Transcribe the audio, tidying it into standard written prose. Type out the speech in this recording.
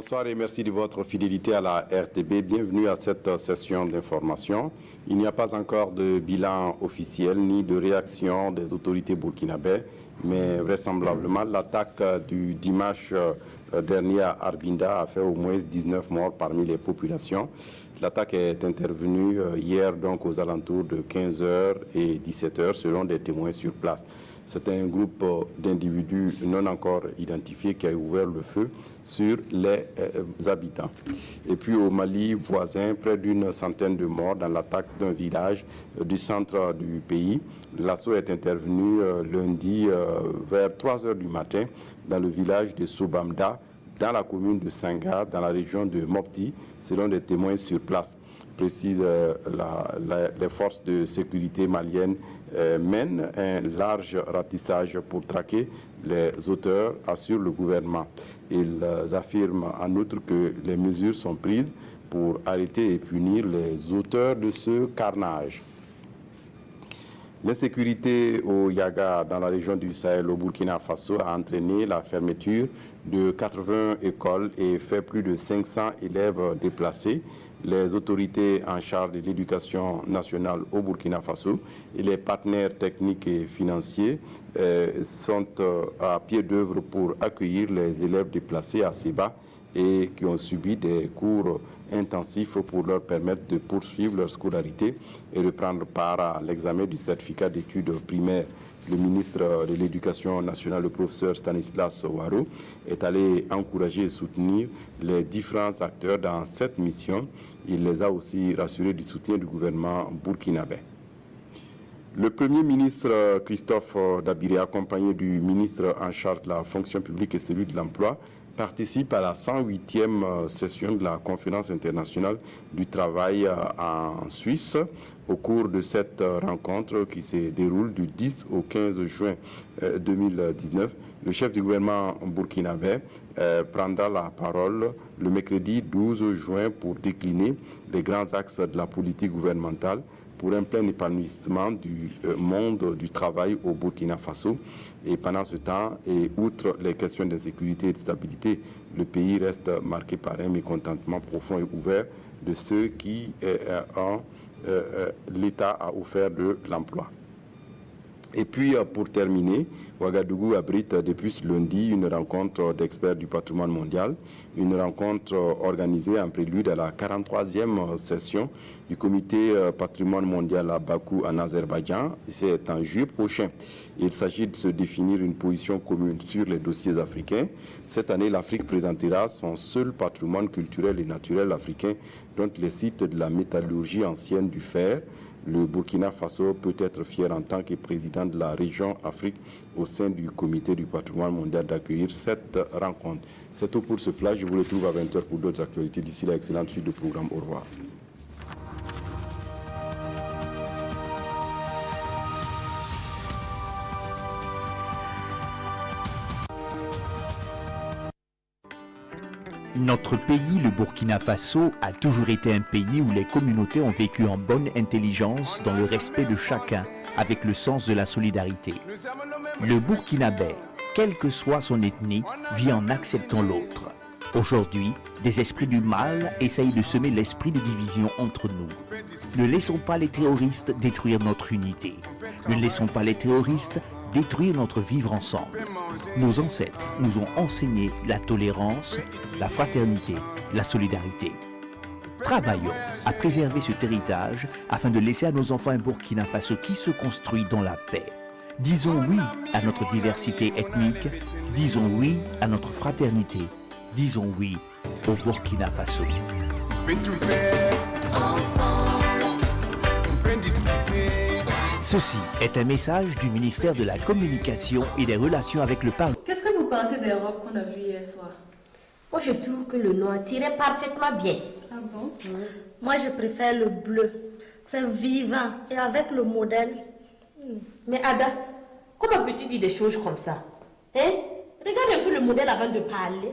Bonsoir et merci de votre fidélité à la RTB. Bienvenue à cette session d'information. Il n'y a pas encore de bilan officiel ni de réaction des autorités burkinabè, mais vraisemblablement l'attaque du dimanche dernier à Arbinda a fait au moins 19 morts parmi les populations. L'attaque est intervenue hier donc aux alentours de 15h et 17h selon des témoins sur place. C'est un groupe d'individus non encore identifiés qui a ouvert le feu sur les habitants. Et puis au Mali voisin, près d'une centaine de morts dans l'attaque d'un village du centre du pays. L'assaut est intervenu lundi vers 3h du matin dans le village de Sobamda, dans la commune de Senga, dans la région de Mopti, selon des témoins sur place. Précise les forces de sécurité maliennes mènent un large ratissage pour traquer les auteurs, assure le gouvernement. Ils affirment en outre que les mesures sont prises pour arrêter et punir les auteurs de ce carnage. L'insécurité au Yaga, dans la région du Sahel, au Burkina Faso, a entraîné la fermeture de 80 écoles et fait plus de 500 élèves déplacés. Les autorités en charge de l'éducation nationale au Burkina Faso et les partenaires techniques et financiers sont à pied d'œuvre pour accueillir les élèves déplacés à Seba et qui ont subi des cours intensifs pour leur permettre de poursuivre leur scolarité et de prendre part à l'examen du certificat d'études primaires. Le ministre de l'Éducation nationale, le professeur Stanislas Ouaro, est allé encourager et soutenir les différents acteurs dans cette mission. Il les a aussi rassurés du soutien du gouvernement burkinabè. Le Premier ministre Christophe Dabiré, accompagné du ministre en charge de la fonction publique et celui de l'emploi, participe à la 108e session de la conférence internationale du travail en Suisse. Au cours de cette rencontre qui se déroule du 10 au 15 juin 2019, le chef du gouvernement burkinabè prendra la parole le mercredi 12 juin pour décliner les grands axes de la politique gouvernementale pour un plein épanouissement du monde du travail au Burkina Faso. Et pendant ce temps, et outre les questions d'insécurité et de stabilité, le pays reste marqué par un mécontentement profond et ouvert de ceux qui l'État a offert de l'emploi. Et puis, pour terminer, Ouagadougou abrite depuis lundi une rencontre d'experts du patrimoine mondial, une rencontre organisée en prélude à la 43e session du comité patrimoine mondial à Bakou en Azerbaïdjan. C'est en juillet prochain. Il s'agit de se définir une position commune sur les dossiers africains. Cette année, l'Afrique présentera son seul patrimoine culturel et naturel africain, dont les sites de la métallurgie ancienne du fer. Le Burkina Faso peut être fier en tant que président de la région Afrique au sein du comité du patrimoine mondial d'accueillir cette rencontre. C'est tout pour ce flash. Je vous retrouve à 20h pour d'autres actualités. D'ici là, excellente suite de programme. Au revoir. Notre pays, le Burkina Faso, a toujours été un pays où les communautés ont vécu en bonne intelligence dans le respect de chacun, avec le sens de la solidarité. Le Burkinabè, quelle que soit son ethnie, vit en acceptant l'autre. Aujourd'hui, des esprits du mal essayent de semer l'esprit de division entre nous. Ne laissons pas les terroristes détruire notre unité. Ne laissons pas les terroristes détruire notre vivre ensemble. Nos ancêtres nous ont enseigné la tolérance, la fraternité, la solidarité. Travaillons à préserver cet héritage afin de laisser à nos enfants un Burkina Faso qui se construit dans la paix. Disons oui à notre diversité ethnique, disons oui à notre fraternité, disons oui au Burkina Faso. Ceci est un message du ministère de la Communication et des Relations avec le Parlement. Qu'est-ce que vous pensez des robes qu'on a vues hier soir? Moi, je trouve que le noir tirait parfaitement bien. Ah bon? Moi, je préfère le bleu. C'est vivant et avec le modèle. Mais Ada, comment peux-tu dire des choses comme ça? Hein? Regarde un peu le modèle avant de parler.